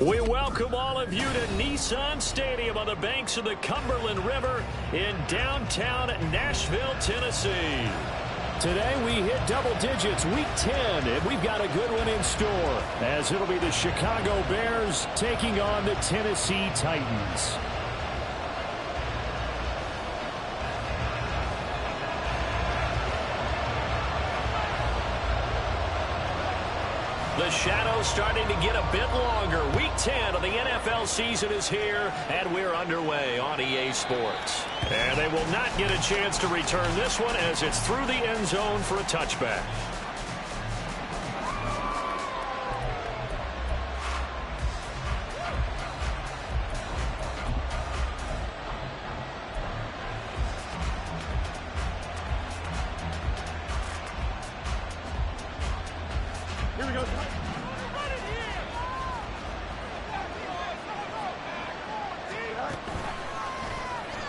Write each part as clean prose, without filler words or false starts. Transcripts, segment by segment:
We welcome all of you to Nissan Stadium on the banks of the Cumberland River in downtown Nashville, Tennessee. Today we hit double digits, week 10, and we've got a good one in store, as it'll be the Chicago Bears taking on the Tennessee Titans. The shadow's starting to get a bit longer. Week 10 of the NFL season is here, and we're underway on EA Sports. And they will not get a chance to return this one as it's through the end zone for a touchback. Here we go.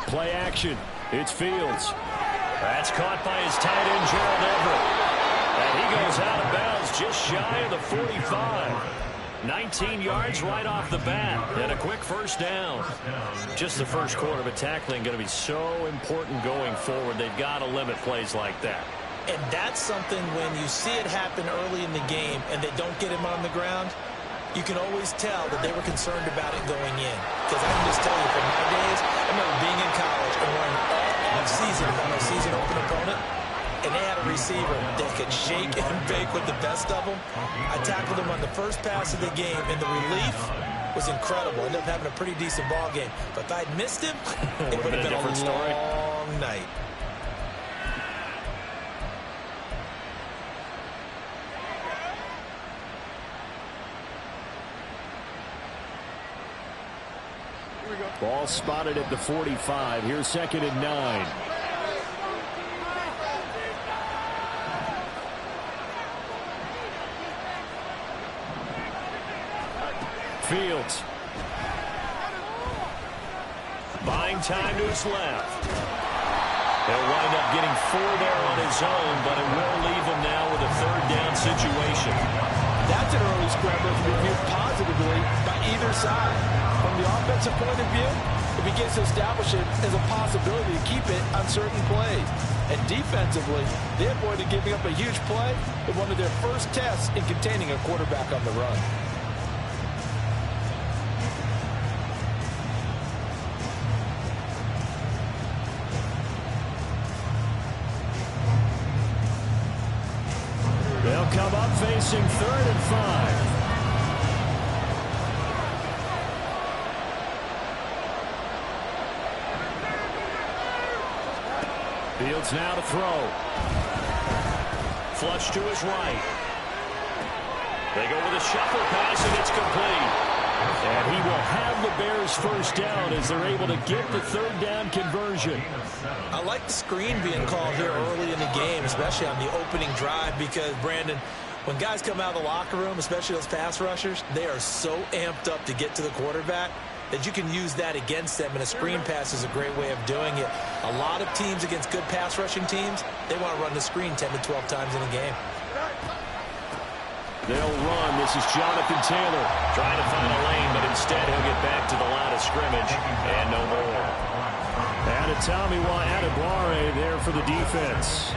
Play action. It's Fields. That's caught by his tight end, Gerald Everett. And he goes out of bounds just shy of the 45. 19 yards right off the bat. And a quick first down. Just the first quarter, but tackling going to be so important going forward. They've got to limit plays like that. And that's something when you see it happen early in the game and they don't get him on the ground, you can always tell that they were concerned about it going in. Because I can just tell you from my days, I remember being in college and running all off-season on a season-open opponent, and they had a receiver that could shake and bake with the best of them. I tackled him on the first pass of the game, and the relief was incredible. Ended up having a pretty decent ball game. But if I'd missed him, it would have been a long night. Ball spotted at the 45. Here's 2nd and 9. Fields. Buying time to his left. He'll wind up getting 4 there on his own, but it will leave him now with a 3rd down situation. That's an early scramble to be viewed positively by either side. From the offensive point of view, it begins to establish it as a possibility to keep it on certain plays. And defensively, they avoided giving up a huge play in one of their first tests in containing a quarterback on the run. They'll come up facing 3rd and 5. Fields now to throw. Flush to his right. They go with a shuffle pass, and it's complete. And he will have the Bears first down as they're able to get the 3rd down conversion. I like the screen being called here early in the game, especially on the opening drive, because, Brandon, when guys come out of the locker room, especially those pass rushers, they are so amped up to get to the quarterback that you can use that against them, and a screen pass is a great way of doing it. A lot of teams against good pass rushing teams, they want to run the screen 10 to 12 times in a game. They'll run. This is Jonathan Taylor trying to find a lane, but instead he'll get back to the line of scrimmage and no more. And Adetomiwa Adebawore there for the defense.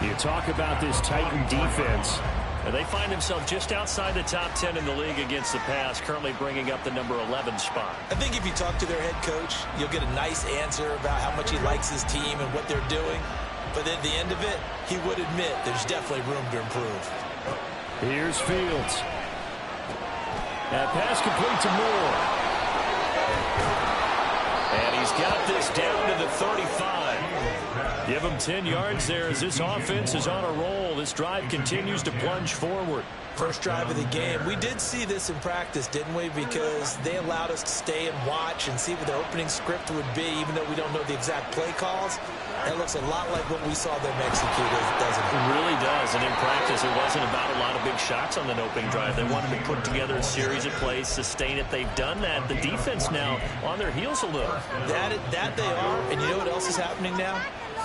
You talk about this Titan defense. And they find themselves just outside the top 10 in the league against the pass, currently bringing up the number 11 spot. I think if you talk to their head coach, you'll get a nice answer about how much he likes his team and what they're doing. But at the end of it, he would admit there's definitely room to improve. Here's Fields. That pass complete to Moore. And he's got this down to the 35. Give him 10 yards there as this offense is on a roll. This drive continues to plunge forward. First drive of the game. We did see this in practice, didn't we? Because they allowed us to stay and watch and see what their opening script would be, even though we don't know the exact play calls. That looks a lot like what we saw them execute, doesn't it? It really does. And in practice, it wasn't about a lot of big shots on the opening drive. They wanted to put together a series of plays, sustain it. They've done that. The defense now on their heels a little. That they are. And you know what else is happening now?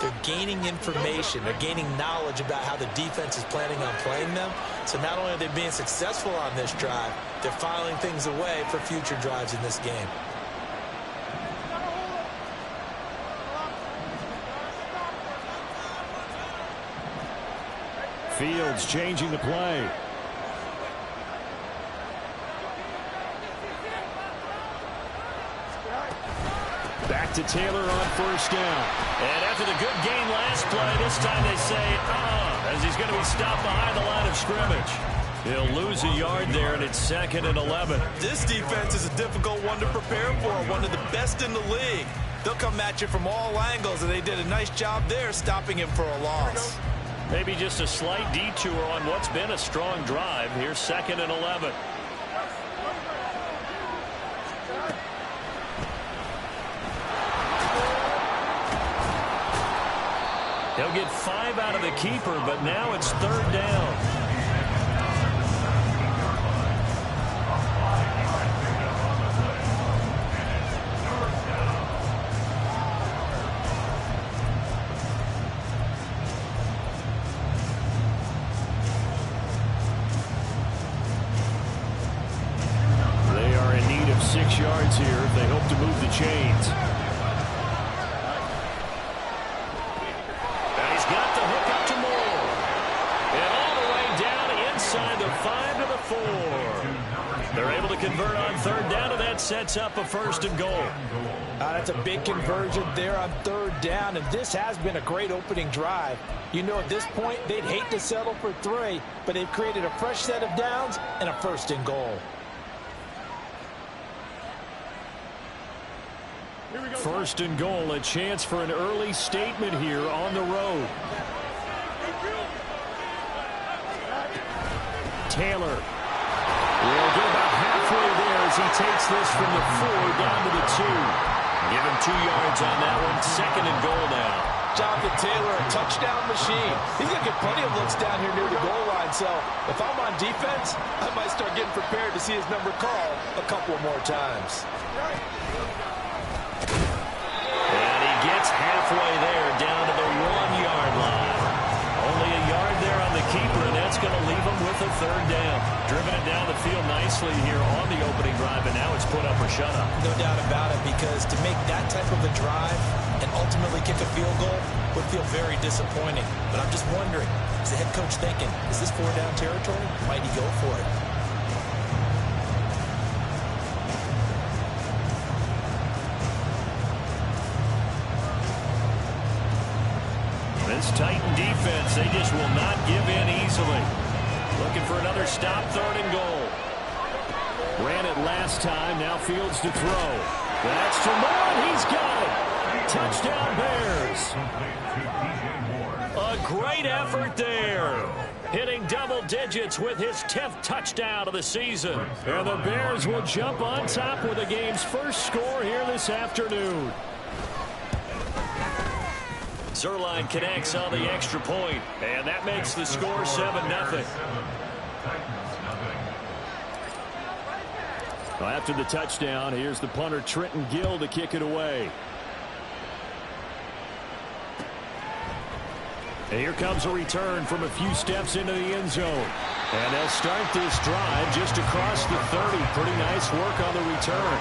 they're gaining information. They're gaining knowledge about how the defense is planning on playing them. So not only are they being successful on this drive, they're filing things away for future drives in this game. Fields changing the play. Back to Taylor on first down. And after the good game last play, this time they say, as he's going to be stopped behind the line of scrimmage. He'll lose a yard there, and it's 2nd and 11. This defense is a difficult one to prepare for, one of the best in the league. They'll come at you from all angles, and they did a nice job there stopping him for a loss. Maybe just a slight detour on what's been a strong drive. Here's 2nd and 11. He'll get 5 out of the keeper, but now it's 3rd down. They are in need of 6 yards here if they hope to move the chains. They're able to convert on 3rd down, and that sets up a 1st and goal. That's a big conversion there on 3rd down, and this has been a great opening drive. You know, at this point, they'd hate to settle for 3, but they've created a fresh set of downs and a 1st and goal. 1st and goal, a chance for an early statement here on the road. Taylor will get about halfway there as he takes this from the 4 down to the 2. Give him 2 yards on that one. 2nd and goal now. Jonathan Taylor, a touchdown machine. He's going to get plenty of looks down here near the goal line. So if I'm on defense, I might start getting prepared to see his number called a couple more times. And he gets halfway there down to the 1-yard line. Only a yard there on the keeper, and that's going to leave him with a 3rd down. Driven it down the field nicely here on the opening drive, and now it's put up or shut up. No doubt about it, because to make that type of a drive and ultimately kick a field goal would feel very disappointing. But I'm just wondering, is the head coach thinking, is this 4-down territory? Might he go for it? This Titan defense, they just will not give in easily. Looking for another stop, 3rd and goal. Ran it last time, now Fields to throw. That's to Moore, and he's got it. Touchdown Bears. A great effort there. Hitting double digits with his 10th touchdown of the season. And the Bears will jump on top with the game's first score here this afternoon. Zerline connects on the extra point, and that makes the score 7-0. Well, after the touchdown, here's the punter Trenton Gill to kick it away. And here comes a return from a few steps into the end zone. And they'll start this drive just across the 30. Pretty nice work on the return.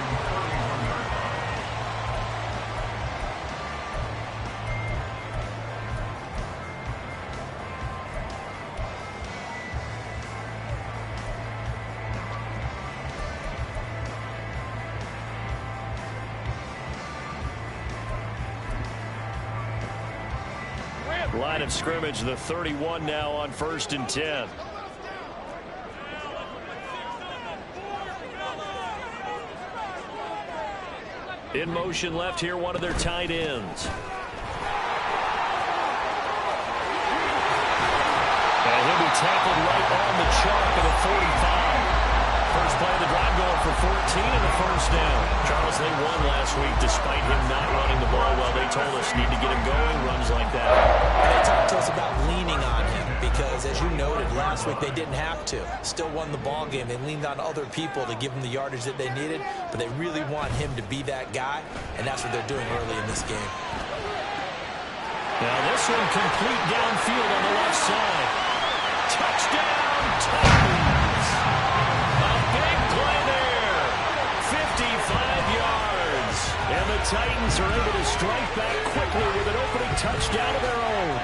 Line of scrimmage, the 31 now on 1st and 10. In motion left here, one of their tight ends. And he'll be tackled right on the chalk at the 45. First play of the drive going for 14 and the 1st down. Charles, they won last week despite him not running the ball well. They told us need to get him going, runs like that. And they talked to us about leaning on him because, as you noted, last week they didn't have to. Still won the ball game. They leaned on other people to give them the yardage that they needed, but they really want him to be that guy, and that's what they're doing early in this game. Now this one complete downfield on the left side. Touchdown, Titans. A big play there. 55 yards. And the Titans are able to strike back quickly with an opening touchdown of their own.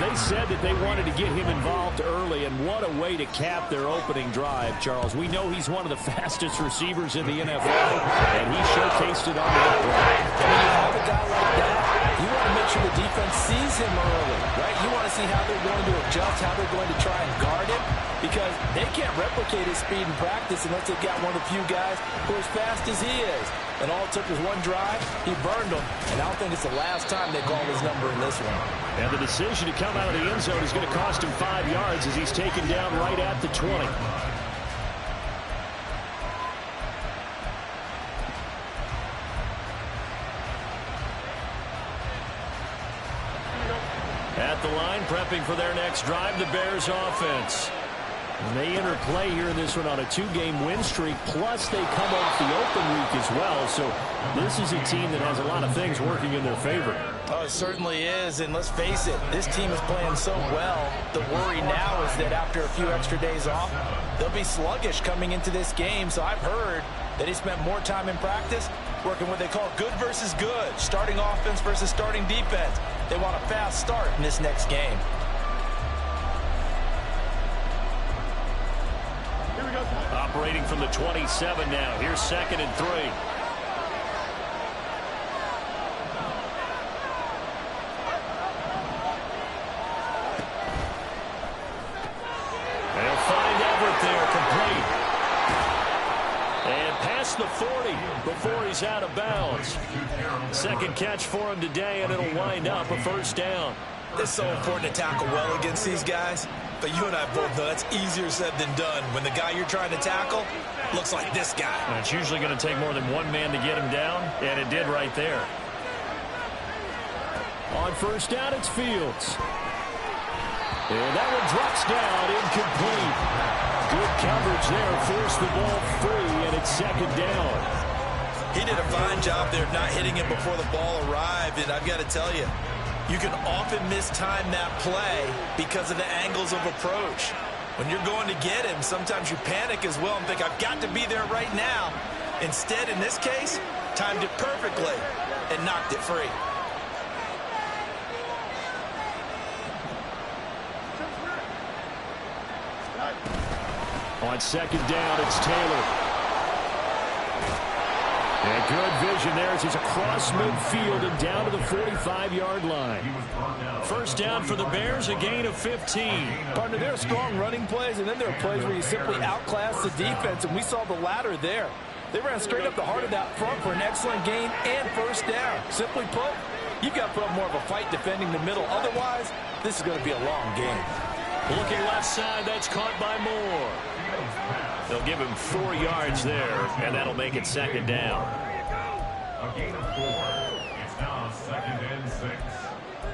They said that they wanted to get him involved early, and what a way to cap their opening drive, Charles. We know he's one of the fastest receivers in the NFL, and he showcased it on that play. When you have a guy like that, you want to make sure the defense sees him early, right? You want to see how they're going to adjust, how they're going to try and guard him, because they can't replicate his speed in practice unless they've got one of the few guys who are as fast as he is. And all it took was one drive, he burned them, and I don't think it's the last time they call his number in this one. And the decision to come out of the end zone is going to cost him 5 yards as he's taken down right at the 20. At the line, prepping for their next drive, the Bears offense. And they enter play here in this one on a 2-game win streak, plus they come off the open week as well. So this is a team that has a lot of things working in their favor. Oh, it certainly is, and let's face it, this team is playing so well. The worry now is that after a few extra days off, they'll be sluggish coming into this game. So I've heard that he spent more time in practice working what they call good versus good, starting offense versus starting defense. They want a fast start in this next game. Operating from the 27 now. Here's 2nd and 3. They'll find Everett there, complete. And past the 40 before he's out of bounds. Second catch for him today, and it'll wind up a first down. It's so important to tackle well against these guys. But you and I both know that's easier said than done when the guy you're trying to tackle looks like this guy. And it's usually going to take more than one man to get him down, and it did right there. On first down, it's Fields. And that one drops down, incomplete. Good coverage there, forced the ball free, and it's 2nd down. He did a fine job there of not hitting him before the ball arrived, and I've got to tell you, you can often mistime that play because of the angles of approach. When you're going to get him, sometimes you panic as well and think, I've got to be there right now. Instead, in this case, timed it perfectly and knocked it free. On 2nd down, it's Taylor. And good vision there as he's across midfield and down to the 45-yard line. First down for the Bears, a gain of 15. Partner, there are strong running plays, and then there are plays where you simply outclass the defense, and we saw the latter there. They ran straight up the heart of that front for an excellent gain and first down. Simply put, you've got to put up more of a fight defending the middle. Otherwise, this is going to be a long game. Looking left side, that's caught by Moore. They'll give him 4 yards there, and that'll make it 2nd down. A gain of 4. It's now 2nd and 6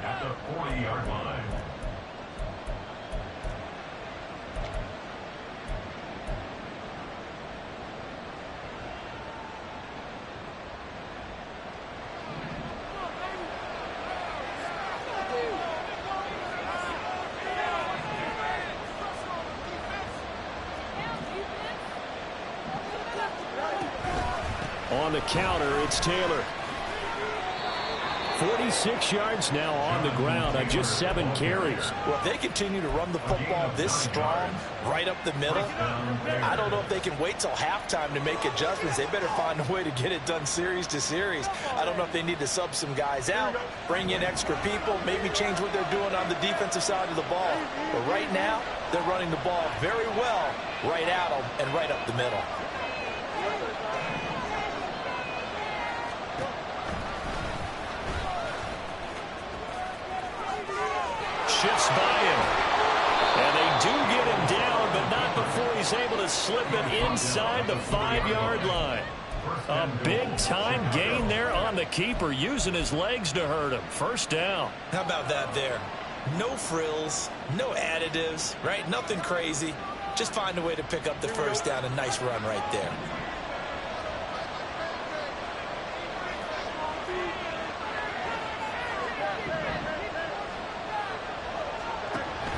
at the 40-yard line. On the counter, it's Taylor. 46 yards now on the ground on just 7 carries. Well, if they continue to run the football this strong, right up the middle, I don't know if they can wait till halftime to make adjustments. They better find a way to get it done series to series. I don't know if they need to sub some guys out, bring in extra people, maybe change what they're doing on the defensive side of the ball. But right now, they're running the ball very well right at them and right up the middle. Shifts by him. And they do get him down, but not before he's able to slip it inside the 5-yard line. A big-time gain there on the keeper, using his legs to hurt him. First down. How about that there? No frills, no additives, right? Nothing crazy. Just find a way to pick up the first down. A nice run right there.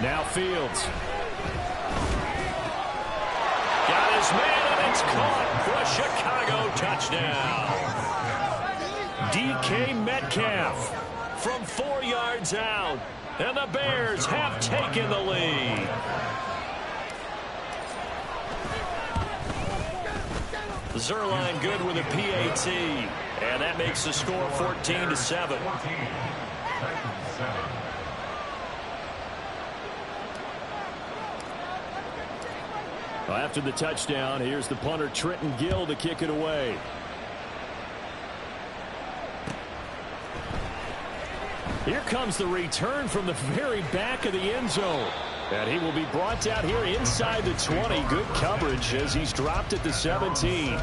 Now Fields. Got his man, and it's caught for a Chicago touchdown. DK Metcalf from 4 yards out. And the Bears have taken the lead. Zerline good with a PAT. And that makes the score 14-7. Well, after the touchdown, here's the punter Trenton Gill to kick it away. Here comes the return from the very back of the end zone. And he will be brought down here inside the 20. Good coverage as he's dropped at the 17.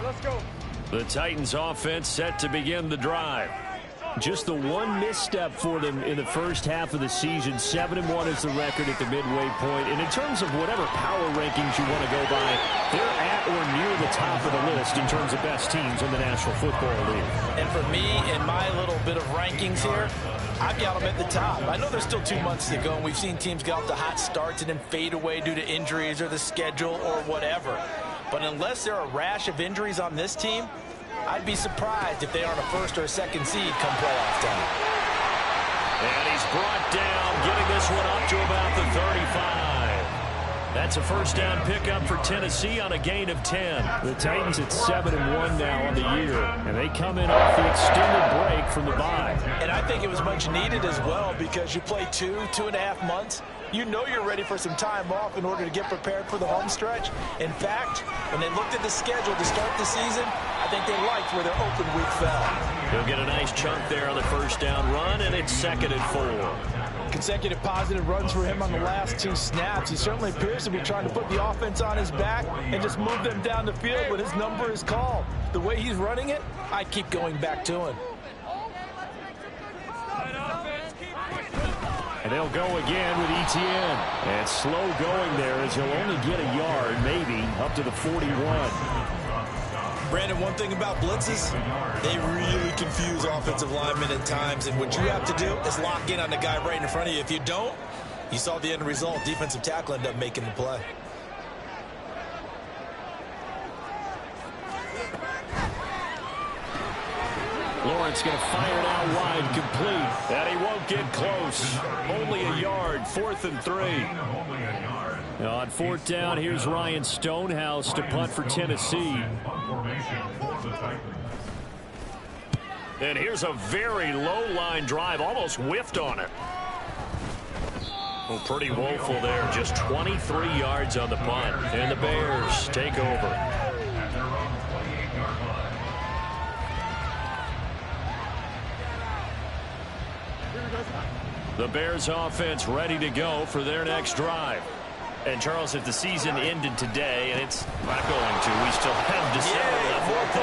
Let's go. The Titans offense set to begin the drive. Just the one misstep for them in the first half of the season. 7-1 is the record at the midway point. And in terms of whatever power rankings you want to go by, they're at or near the top of the list in terms of best teams in the National Football League. And for me, in my little bit of rankings here, I've got them at the top. I know there's still 2 months to go, and we've seen teams get off to hot starts and then fade away due to injuries or the schedule or whatever. But unless there are a rash of injuries on this team, I'd be surprised if they aren't a first or a second seed come playoff time. And he's brought down, getting this one up to about the 35. That's a first down pickup for Tennessee on a gain of 10. The Titans at 7-1 now on the year, and they come in off the extended break from the bye. And I think it was much needed as well because you play 2.5 months. You know you're ready for some time off in order to get prepared for the home stretch. In fact, when they looked at the schedule to start the season, I think they liked where their open week fell. He'll get a nice chunk there on the first down run, and it's 2nd and 4. Consecutive positive runs for him on the last 2 snaps. He certainly appears to be trying to put the offense on his back and just move them down the field when his number is called. The way he's running it, I keep going back to him. And they'll go again with Etienne. And slow going there as he'll only get a yard, maybe, up to the 41. Brandon, one thing about blitzes, they really confuse offensive linemen at times. And what you have to do is lock in on the guy right in front of you. If you don't, you saw the end result. Defensive tackle ended up making the play. Lawrence going to fire it out wide, complete. And he won't get close. Only a yard, 4th and 3. On 4th down, here's Ryan Stonehouse to punt for Tennessee. And here's a very low line drive, almost whiffed on it. Well, pretty woeful there, just 23 yards on the punt. And the Bears take over. The Bears offense ready to go for their next drive. And Charles, if the season ended today, and it's not going to, we still have December left.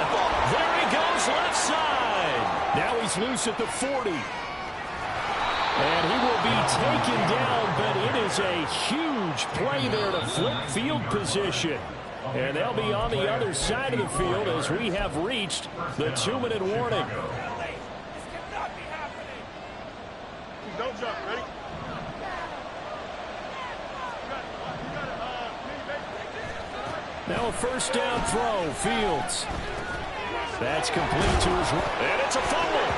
There he goes left side. Now he's loose at the 40. And he will be taken down, but it is a huge play there to flip field position. And they'll be on the other side of the field as we have reached the 2-minute warning. Don't jump, ready? Now a first down throw, Fields. That's complete to his right. And it's a fumble.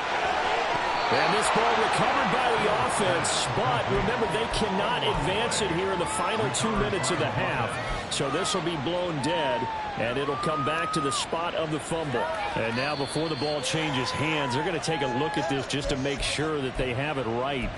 And this ball recovered by the offense, but remember, they cannot advance it here in the final 2 minutes of the half. So this will be blown dead, and it'll come back to the spot of the fumble. And now before the ball changes hands, they're going to take a look at this just to make sure that they have it right.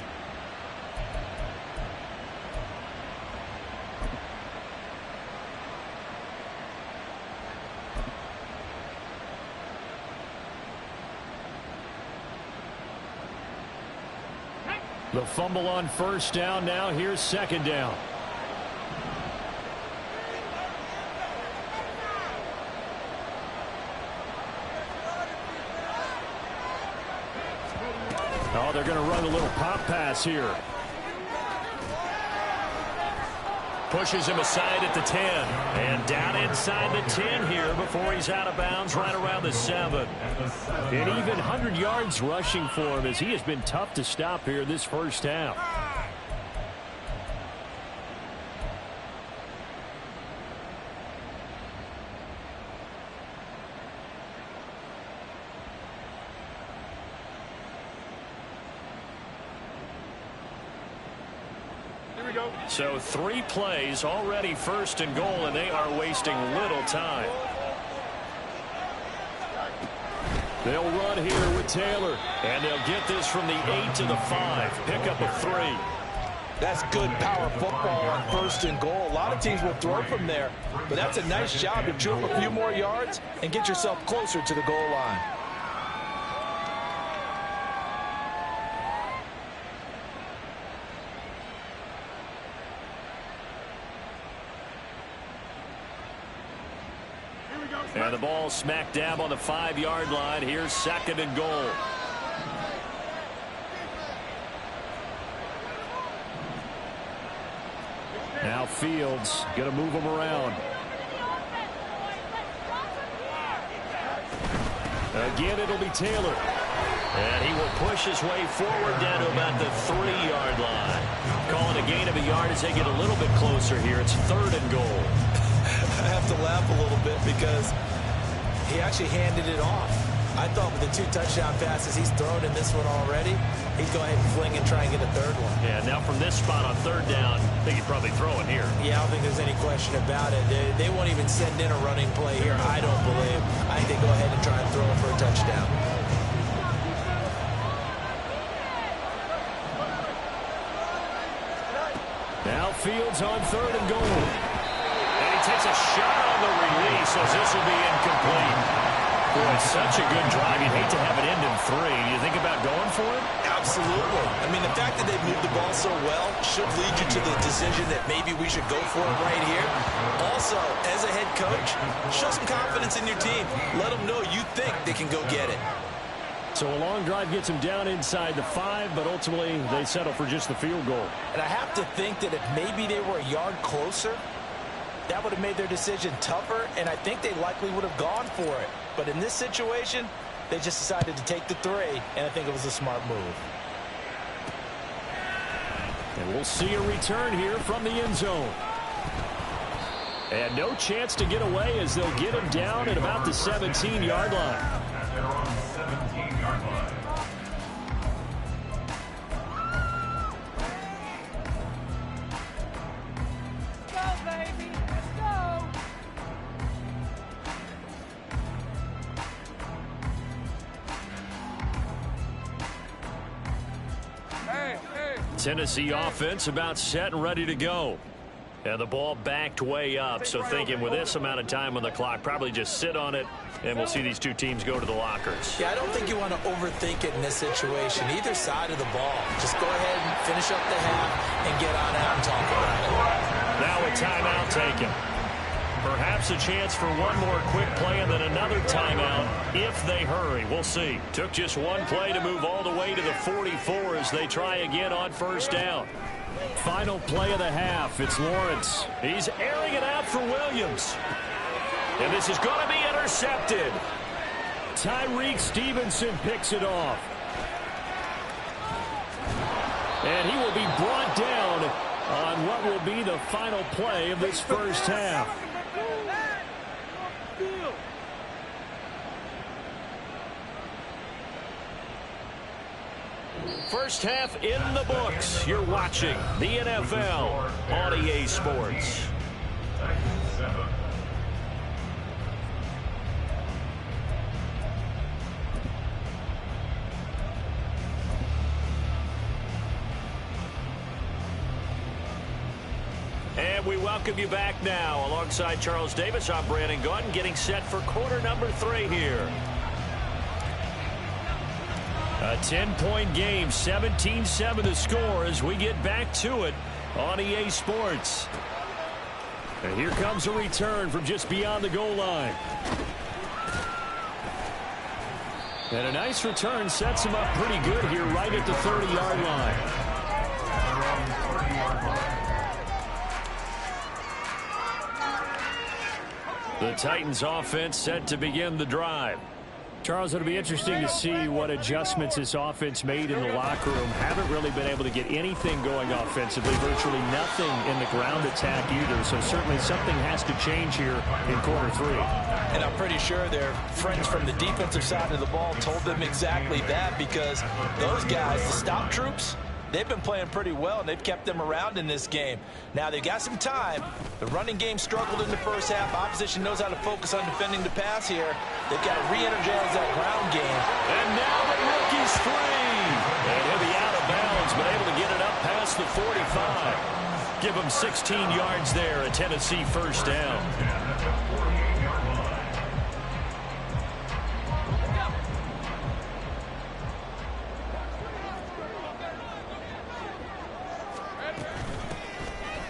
The fumble on first down. Now here's 2nd down. Oh, they're going to run a little pop pass here. pushes him aside at the 10. And down inside the 10 here before he's out of bounds right around the 7. And even 100 yards rushing for him as he has been tough to stop here this first half. So 3 plays already first and goal, and they are wasting little time. They'll run here with Taylor. And they'll get this from the 8 to the 5. Pick up a 3. That's good power football on first and goal. A lot of teams will throw from there, but that's a nice job to chew up a few more yards and get yourself closer to the goal line. And the ball smack dab on the 5-yard line. Here's second and goal. Now Fields going to move him around. Again, it'll be Taylor. And he will push his way forward down to about the 3-yard line. Calling a gain of a yard as they get a little bit closer here. It's third and goal. I have to laugh a little bit because he actually handed it off. I thought with the 2 touchdown passes he's thrown in this one already, he'd go ahead and fling and try and get a third one. Yeah, now from this spot on third down, I think he'd probably throw it here. Yeah, I don't think there's any question about it. They won't even send in a running play here, I don't believe. I think they go ahead and try and throw it for a touchdown. Now Fields on third and goal. Takes a shot on the release as this will be incomplete. Boy, such a good drive. You'd hate to have it end in 3. You think about going for it? Absolutely. I mean, the fact that they've moved the ball so well should lead you to the decision that maybe we should go for it right here. Also, as a head coach, show some confidence in your team. Let them know you think they can go get it. So a long drive gets them down inside the 5, but ultimately they settle for just the field goal. And I have to think that if maybe they were a yard closer, that would have made their decision tougher, and I think they likely would have gone for it. But in this situation, they just decided to take the 3, and I think it was a smart move. And we'll see a return here from the end zone. And no chance to get away as they'll get him down at about the 17-yard line. They're on 17-yard line. Tennessee offense about set and ready to go. And the ball backed way up, so thinking with this amount of time on the clock, probably just sit on it, and we'll see these two teams go to the lockers. Yeah, I don't think you want to overthink it in this situation. Either side of the ball. Just go ahead and finish up the half and get on out and talk about it. Now a timeout taken. Perhaps a chance for one more quick play and then another timeout if they hurry. We'll see. Took just one play to move all the way to the 44 as they try again on first down. Final play of the half. It's Lawrence. He's airing it out for Williams. And this is going to be intercepted. Tyreek Stevenson picks it off. And he will be brought down on what will be the final play of this first half. First half in the books. You're watching the NFL on EA Sports. And we welcome you back now. Alongside Charles Davis, I'm Brandon Gaudin, getting set for quarter number 3 here. A 10-point game, 17-7 the score as we get back to it on EA Sports. And here comes a return from just beyond the goal line. And a nice return sets him up pretty good here right at the 30-yard line. The Titans offense set to begin the drive. Charles, it'll be interesting to see what adjustments this offense made in the locker room. Haven't really been able to get anything going offensively, virtually nothing in the ground attack either. So certainly something has to change here in quarter three. And I'm pretty sure their friends from the defensive side of the ball told them exactly that, because those guys, the stop troops, they've been playing pretty well, and they've kept them around in this game. Now, they've got some time. The running game struggled in the first half. Opposition knows how to focus on defending the pass here. They've got to re-energize that ground game. And now the rookie's free. And he'll be out of bounds, but able to get it up past the 45. Give him 16 yards there, a Tennessee first down.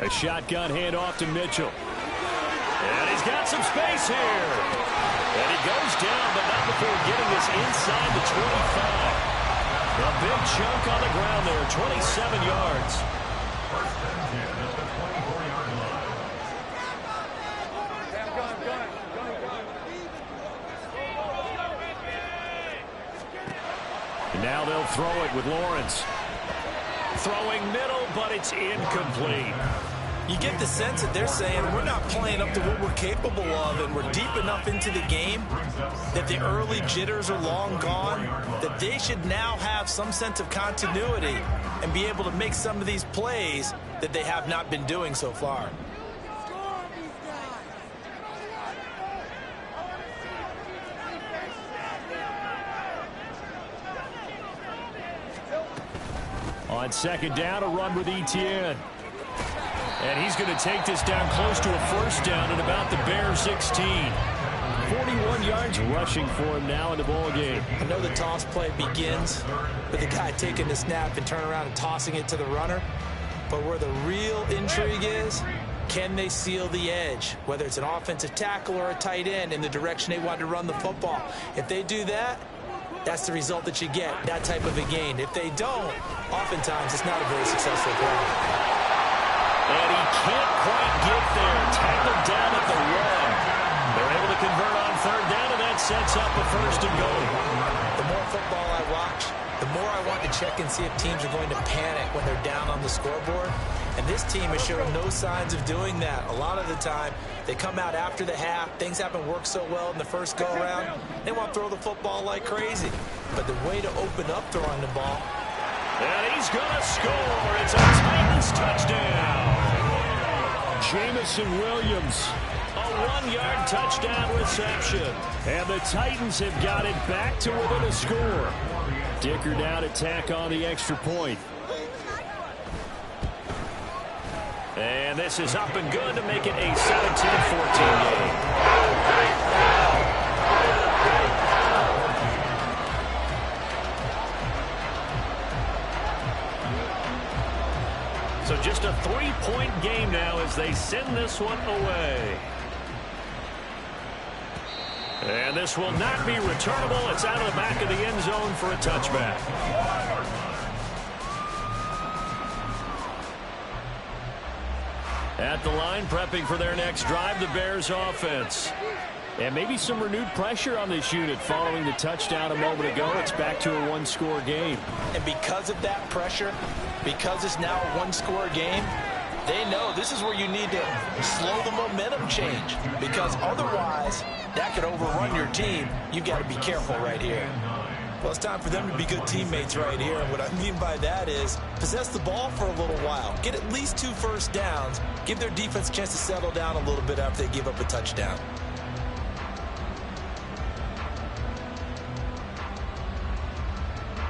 A shotgun handoff to Mitchell. And he's got some space here. And he goes down, but not before getting this inside the 25. A big chunk on the ground there, 27 yards. First and 10 at the 24-yard line. And now they'll throw it with Lawrence. Throwing middle, but it's incomplete. You get the sense that they're saying we're not playing up to what we're capable of, and we're deep enough into the game that the early jitters are long gone, that they should now have some sense of continuity and be able to make some of these plays that they have not been doing so far. On second down, a run with Etienne. And he's going to take this down close to a first down at about the Bears 16. 41 yards rushing for him now in the ball game. I know the toss play begins with the guy taking the snap and turning around and tossing it to the runner. But where the real intrigue is, can they seal the edge? Whether it's an offensive tackle or a tight end in the direction they want to run the football. If they do that, that's the result that you get, that type of a gain. If they don't, oftentimes it's not a very successful play. And he can't quite get there. Tackled down at the one. They're able to convert on third down, and that sets up a first and goal. The more football I watch, the more I want to check and see if teams are going to panic when they're down on the scoreboard. And this team has shown no signs of doing that. A lot of the time, they come out after the half. Things haven't worked so well in the first go-around. They want to throw the football like crazy. But the way to open up throwing the ball. And he's going to score. It's a Titans touchdown. Jamison Williams, a 1-yard touchdown reception. And the Titans have got it back to within a score. Dicker down to tack on the extra point. And this is up and good to make it a 17-14 game. So just a 3-point game now as they send this one away. And this will not be returnable. It's out of the back of the end zone for a touchback. At the line, prepping for their next drive, the Bears offense. And maybe some renewed pressure on this unit following the touchdown a moment ago. It's back to a one-score game. And because of that pressure, because it's now a one-score game, they know this is where you need to slow the momentum change. Because otherwise, that could overrun your team. You've got to be careful right here. Well, it's time for them to be good teammates right here. And what I mean by that is possess the ball for a little while. Get at least 2 first downs. Give their defense a chance to settle down a little bit after they give up a touchdown.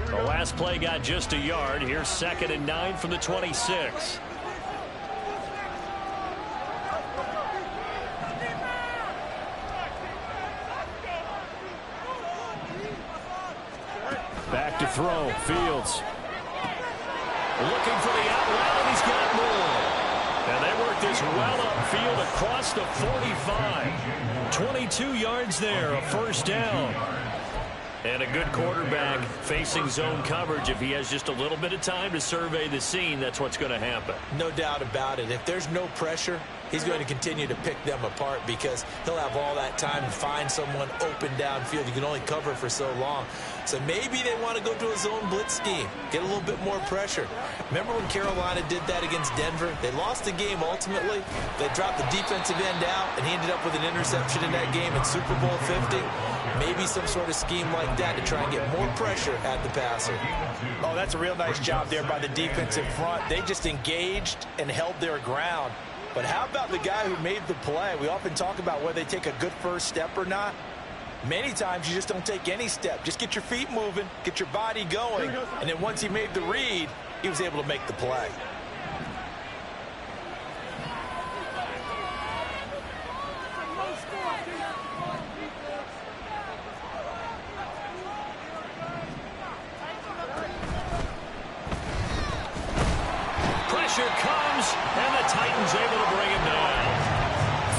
The last play got just a yard. Here's 2nd and 9 from the 26. Back to throw. Fields. Looking for the out route, and he's got more. And they work this well upfield across the 45. 22 yards there, a first down. And a good quarterback facing zone coverage. If he has just a little bit of time to survey the scene, that's what's going to happen. No doubt about it. If there's no pressure he's going to continue to pick them apart because he'll have all that time to find someone open downfield. You can only cover for so long. So maybe they want to go to a zone blitz scheme, get a little bit more pressure. Remember when Carolina did that against Denver? They lost the game ultimately. They dropped the defensive end out, and he ended up with an interception in that game in Super Bowl 50. Maybe some sort of scheme like that to try and get more pressure at the passer. Oh, that's a real nice job there by the defensive front. They just engaged and held their ground. But how about the guy who made the play? We often talk about whether they take a good first step or not. Many times you just don't take any step. Just get your feet moving, get your body going, and then once he made the read, he was able to make the play. Pressure comes, and the Titans able to bring him down.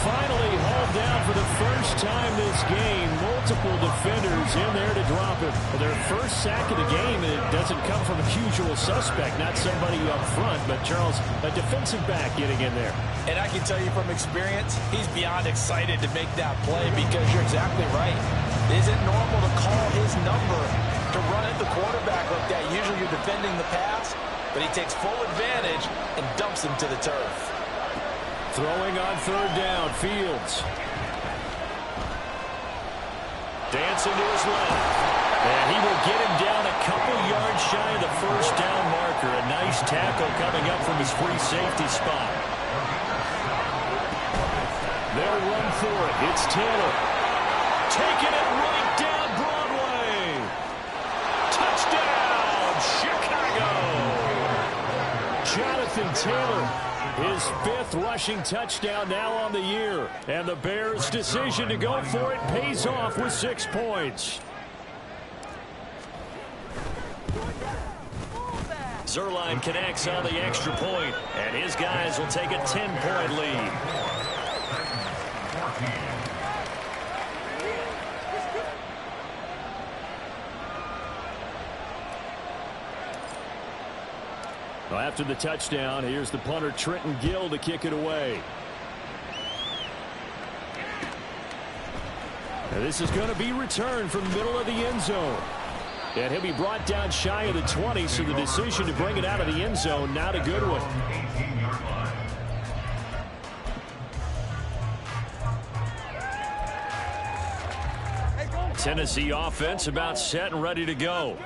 Finally hauled down for the first time this game. Multiple defenders in there to drop him. Their first sack of the game, and it doesn't come from a usual suspect, not somebody up front, but Charles, a defensive back getting in there. And I can tell you from experience, he's beyond excited to make that play because you're exactly right. It isn't normal to call his number to run at the quarterback like that. Usually you're defending the pass, but he takes full advantage and dumps him to the turf. Throwing on third down, Fields. Dancing to his left. And he will get him down a couple yards shy of the first down marker. A nice tackle coming up from his free safety spot. They'll run for it. It's Taylor. Taking it right down Broadway. Touchdown, Chicago. Jonathan Taylor, his fifth rushing touchdown now on the year. And the Bears' decision to go for it pays off with 6 points. Zerline connects on the extra point, and his guys will take a 10-point lead. Well, after the touchdown, here's the punter Trenton Gill to kick it away. Now this is going to be returned from the middle of the end zone. And he'll be brought down shy of the 20, so the decision to bring it out of the end zone, not a good one. Tennessee offense about set and ready to go.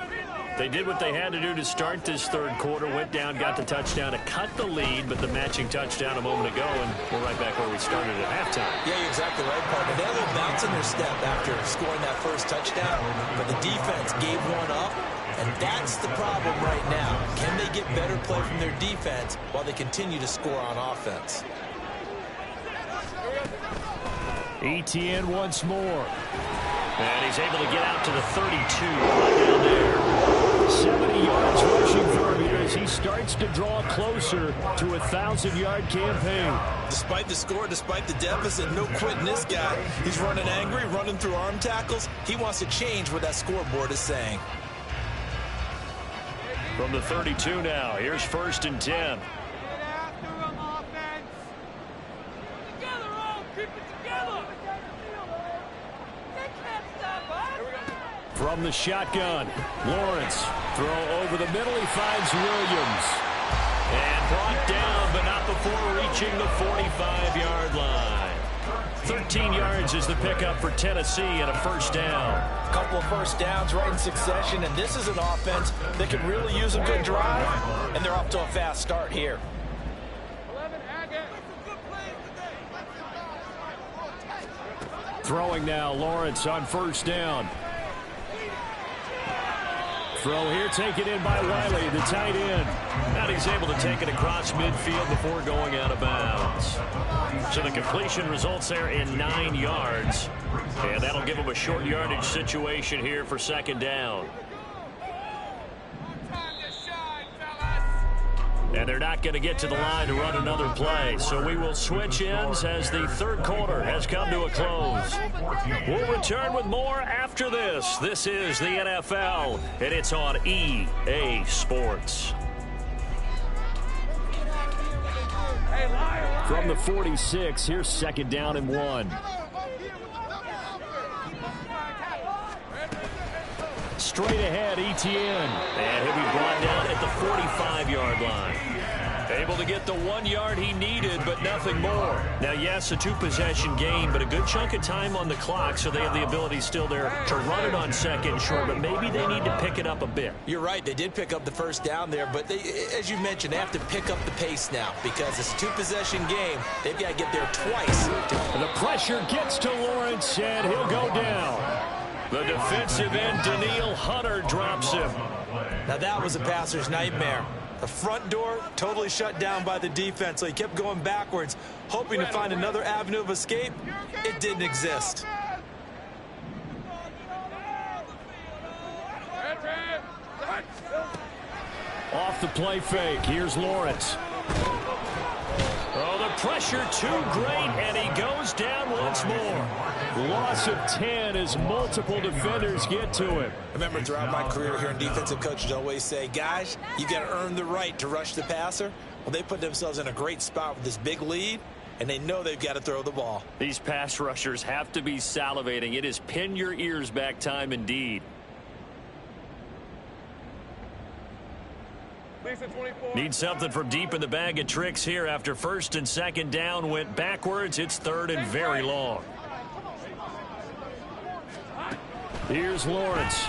They did what they had to do to start this third quarter, went down, got the touchdown to cut the lead, but the matching touchdown a moment ago, and we're right back where we started at halftime. Yeah, you're exactly right, partner. They had a little bounce in their step after scoring that first touchdown, but the defense gave one up, and that's the problem right now. Can they get better play from their defense while they continue to score on offense? ETN once more. And he's able to get out to the 32 right down there. 70 yards rushing for him here as he starts to draw closer to a 1,000-yard campaign. Despite the score, despite the deficit, no quitting this guy. He's running angry, running through arm tackles. He wants to change what that scoreboard is saying. From the 32 now, here's 1st and 10. From the shotgun, Lawrence, throw over the middle, he finds Williams. And brought down, but not before reaching the 45-yard line. 13 yards is the pickup for Tennessee and a first down. A couple of first downs right in succession, and this is an offense that can really use a good drive, and they're off to a fast start here. Throwing now, Lawrence on first down. Throw here taken in by Wiley, the tight end. And he's able to take it across midfield before going out of bounds. So the completion results there in 9 yards. And that'll give him a short yardage situation here for 2nd down. And they're not going to get to the line to run another play. So we will switch ends as the third quarter has come to a close. We'll return with more after this. This is the NFL, and it's on EA Sports. From the 46, here's second down and 1. Straight ahead, Etienne. And he'll be brought down at the 45-yard line. Able to get the 1 yard he needed, but nothing more. Now, yes, a two-possession game, but a good chunk of time on the clock, so they have the ability still there to run it on second short, but maybe they need to pick it up a bit. You're right. They did pick up the first down there, but they, as you mentioned, they have to pick up the pace now because it's a two-possession game. They've got to get there twice. The pressure gets to Lawrence, and he'll go down. The defensive end, Daniil Hunter, drops him. Now, that was a passer's nightmare. The front door totally shut down by the defense, so he kept going backwards, hoping to find another avenue of escape. It didn't exist. Off the play fake, here's Lawrence. Oh, the pressure too great, and he goes down once more. Loss of 10 as multiple defenders get to him. I remember throughout my career hearing defensive coaches always say, guys, you got to earn the right to rush the passer. Well, they put themselves in a great spot with this big lead, and they know they've got to throw the ball. These pass rushers have to be salivating. It is pin your ears back time indeed. Need something from deep in the bag of tricks here after first and second down went backwards. It's third and very long. Here's Lawrence.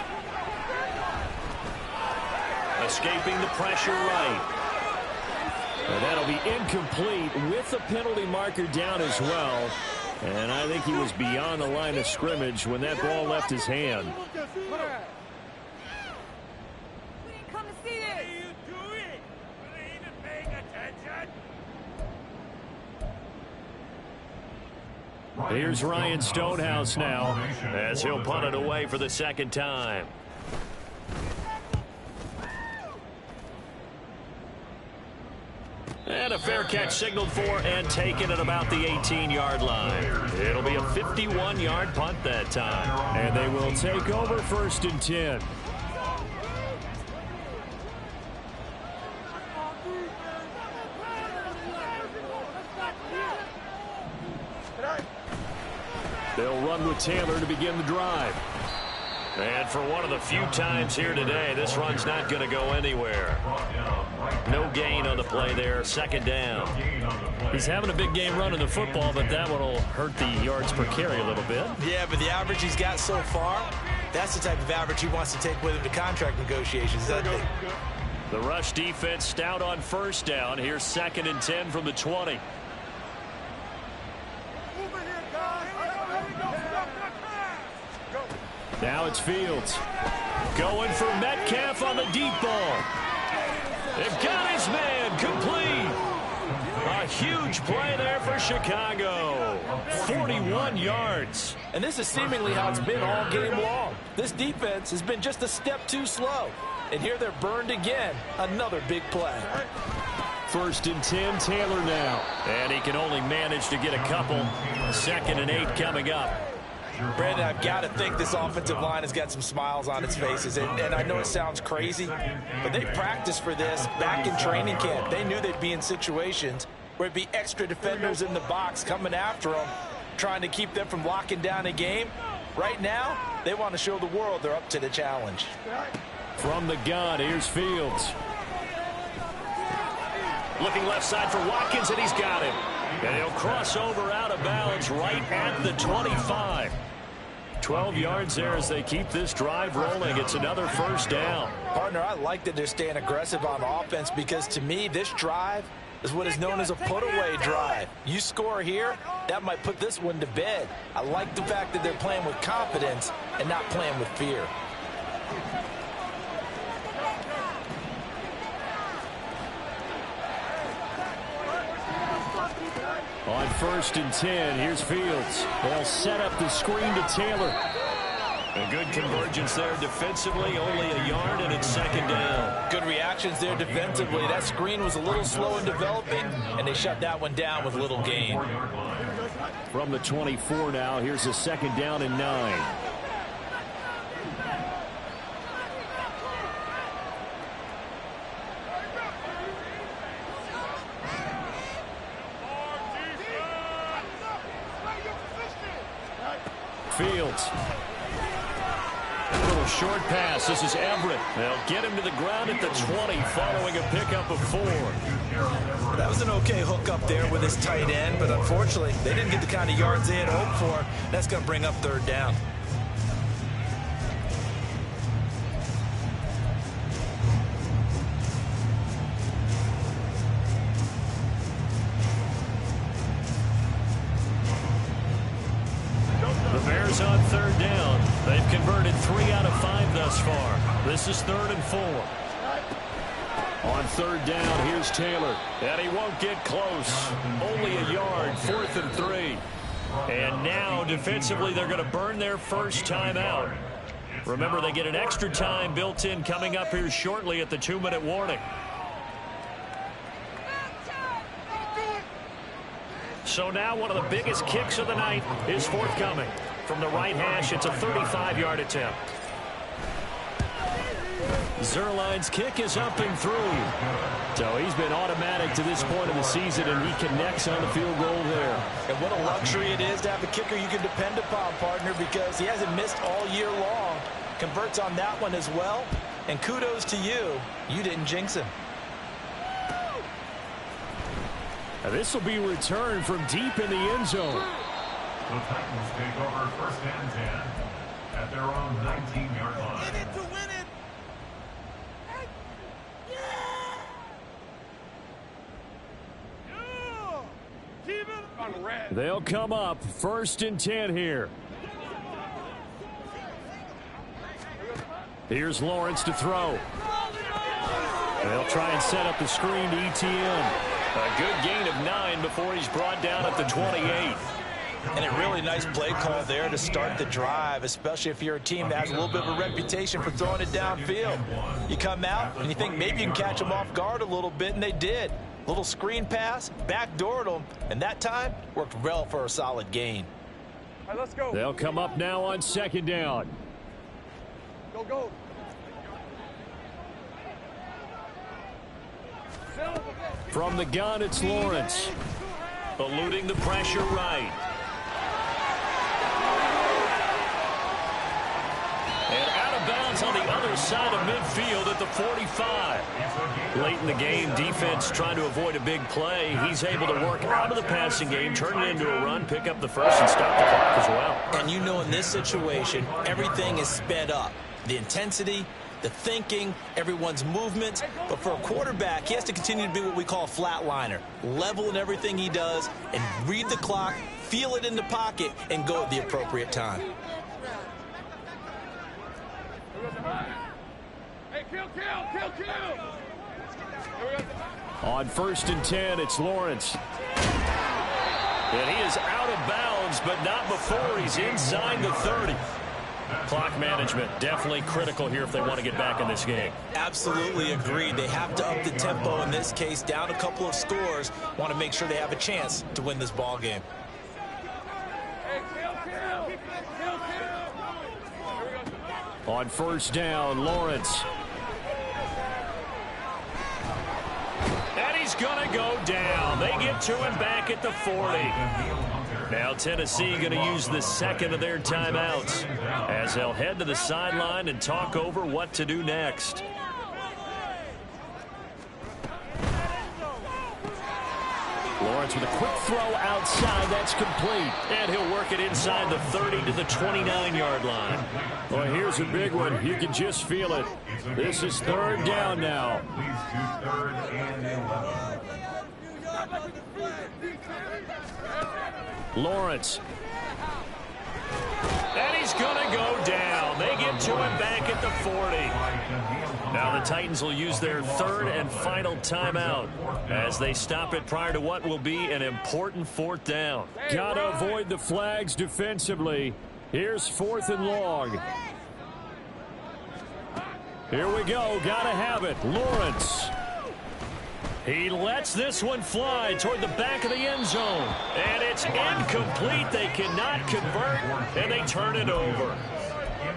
Escaping the pressure right. And that'll be incomplete with the penalty marker down as well. And I think he was beyond the line of scrimmage when that ball left his hand. Here's Ryan Stonehouse now as he'll punt it away for the second time. And a fair catch signaled for and taken at about the 18-yard line. It'll be a 51-yard punt that time. And they will take over first and 10. They'll run with Taylor to begin the drive. And for one of the few times here today, this run's not going to go anywhere. No gain on the play there, second down. He's having a big game running the football, but that one will hurt the yards per carry a little bit. Yeah, but the average he's got so far, that's the type of average he wants to take with him to contract negotiations, doesn't he? The rush defense stout on first down. Here's second and 10 from the 20. Now it's Fields. Going for Metcalf on the deep ball. They've got his man complete. A huge play there for Chicago. 41 yards. And this is seemingly how it's been all game long. This defense has been just a step too slow. And here they're burned again. Another big play. First and 10, Taylor now. And he can only manage to get a couple. Second and 8 coming up. Brandon, I've got to think this offensive line has got some smiles on its faces. And I know it sounds crazy, but they practiced for this back in training camp. They knew they'd be in situations where it'd be extra defenders in the box coming after them, trying to keep them from locking down a game. Right now, they want to show the world they're up to the challenge. From the gun, here's Fields. Looking left side for Watkins, and he's got him. And he'll cross over out of bounds right at the 25. 12 yards there as they keep this drive rolling. It's another first down. Partner, I like that they're staying aggressive on offense because to me, this drive is what is known as a put-away drive. You score here, that might put this one to bed. I like the fact that they're playing with confidence and not playing with fear. On first and 10, here's Fields. They'll set up the screen to Taylor. A good convergence there defensively, only a yard, and it's second down. Good reactions there defensively. That screen was a little slow in developing, and they shut that one down with little gain. From the 24 now, here's a second down and 9. Fields. A little short pass. This is Everett. They'll get him to the ground at the 20 following a pickup of 4. That was an okay hook up there with his tight end, but unfortunately, they didn't get the kind of yards they had hoped for. That's going to bring up 3rd down. On 3rd down. They've converted 3 out of 5 thus far. This is 3rd and 4. On 3rd down, here's Taylor. And he won't get close. Only a yard, 4th and 3. And now, defensively, they're going to burn their first timeout. Remember, they get an extra time built in coming up here shortly at the 2-minute warning. So now one of the biggest kicks of the night is forthcoming. From the right hash, it's a 35-yard attempt. Zerline's kick is up and through. So he's been automatic to this point of the season, and he connects on the field goal there. And what a luxury it is to have a kicker you can depend upon, partner, because he hasn't missed all year long. Converts on that one as well. And kudos to you. You didn't jinx him. Now this will be returned from deep in the end zone. The Titans take over 1st and 10 at their own 19-yard line. In it to win it. Keep it on red. They'll come up 1st and 10 here. Here's Lawrence to throw. They'll try and set up the screen to ETN. A good gain of 9 before he's brought down at the 28. And a really nice play call there to start the drive, especially if you're a team that has a little bit of a reputation for throwing it downfield. You come out and you think maybe you can catch them off guard a little bit, and they did. Little screen pass, backdoored them, and that time worked well for a solid gain. All right, let's go. They'll come up now on 2nd down. Go, go. From the gun, it's Lawrence. Eluding the pressure right. And out of bounds on the other side of midfield at the 45. Late in the game, defense trying to avoid a big play. He's able to work out of the passing game, turn it into a run, pick up the first, and stop the clock as well. And you know in this situation, everything is sped up. The intensity, the thinking, everyone's movements. But for a quarterback, he has to continue to be what we call a flatliner. Level in everything he does and read the clock, feel it in the pocket, and go at the appropriate time. Hey, kill. On 1st and 10, it's Lawrence. And he is out of bounds, but not before he's inside the 30. Clock management definitely critical here if they want to get back in this game. Absolutely agreed. They have to up the tempo in this case, down a couple of scores. Want to make sure they have a chance to win this ball game. Hey, kill. On 1st down, Lawrence. And he's going to go down. They get to him back at the 40. Now Tennessee going to use the 2nd of their timeouts as they'll head to the sideline and talk over what to do next. Lawrence with a quick throw outside. That's complete. And he'll work it inside the 30 to the 29-yard line. Well, here's a big one. You can just feel it. This is 3rd down now. Lawrence. And he's going to go down. They get to him back at the 40. Now the Titans will use their 3rd and final timeout as they stop it prior to what will be an important 4th down. Got to avoid the flags defensively. Here's 4th and long. Here we go. Got to have it. Lawrence. He lets this one fly toward the back of the end zone. And it's incomplete. They cannot convert, and they turn it over.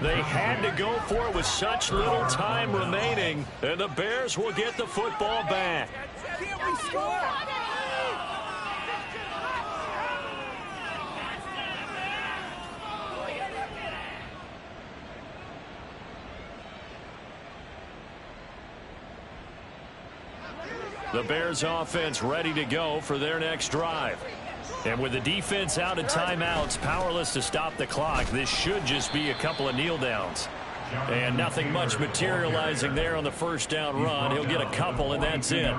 They had to go for it with such little time remaining, and the Bears will get the football back. Can't we score? The Bears offense ready to go for their next drive. And with the defense out of timeouts, powerless to stop the clock, this should just be a couple of kneel downs. And nothing much materializing there on the first down run. He'll get a couple, and that's it.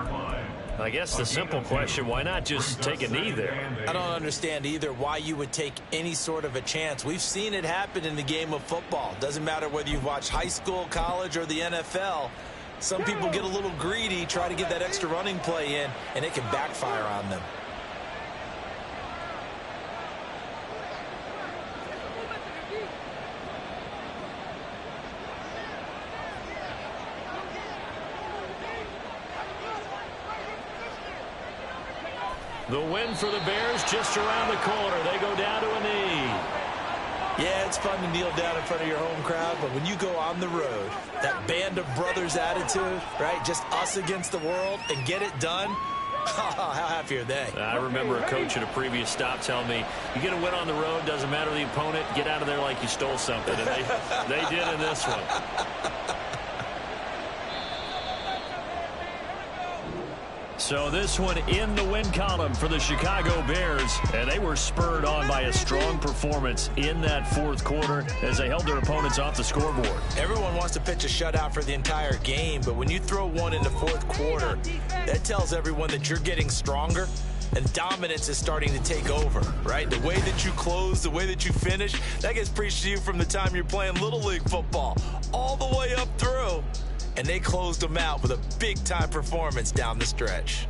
I guess the simple question, why not just take a knee there? I don't understand either why you would take any sort of a chance. We've seen it happen in the game of football. Doesn't matter whether you've watched high school, college, or the NFL. Some people get a little greedy, try to get that extra running play in, and it can backfire on them. The win for the Bears just around the corner. They go down to a knee. Yeah, it's fun to kneel down in front of your home crowd, but when you go on the road, that band of brothers attitude, right, just us against the world, and get it done, how happy are they? I remember a coach at a previous stop telling me, you get a win on the road, doesn't matter the opponent, get out of there like you stole something. And they did in this one. So this one in the win column for the Chicago Bears, and they were spurred on by a strong performance in that fourth quarter as they held their opponents off the scoreboard. Everyone wants to pitch a shutout for the entire game, but when you throw one in the fourth quarter, that tells everyone that you're getting stronger and dominance is starting to take over, right? The way that you close, the way that you finish, that gets preached to you from the time you're playing Little League football all the way up through. And they closed them out with a big-time performance down the stretch.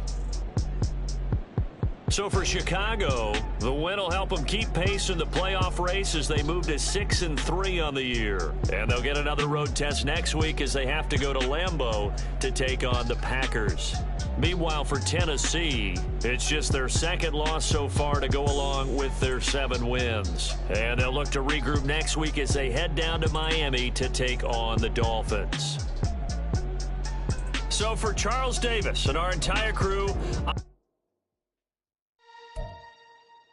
So for Chicago, the win will help them keep pace in the playoff race as they move to 6-3 on the year. And they'll get another road test next week as they have to go to Lambeau to take on the Packers. Meanwhile, for Tennessee, it's just their second loss so far to go along with their 7 wins. And they'll look to regroup next week as they head down to Miami to take on the Dolphins. So for Charles Davis and our entire crew...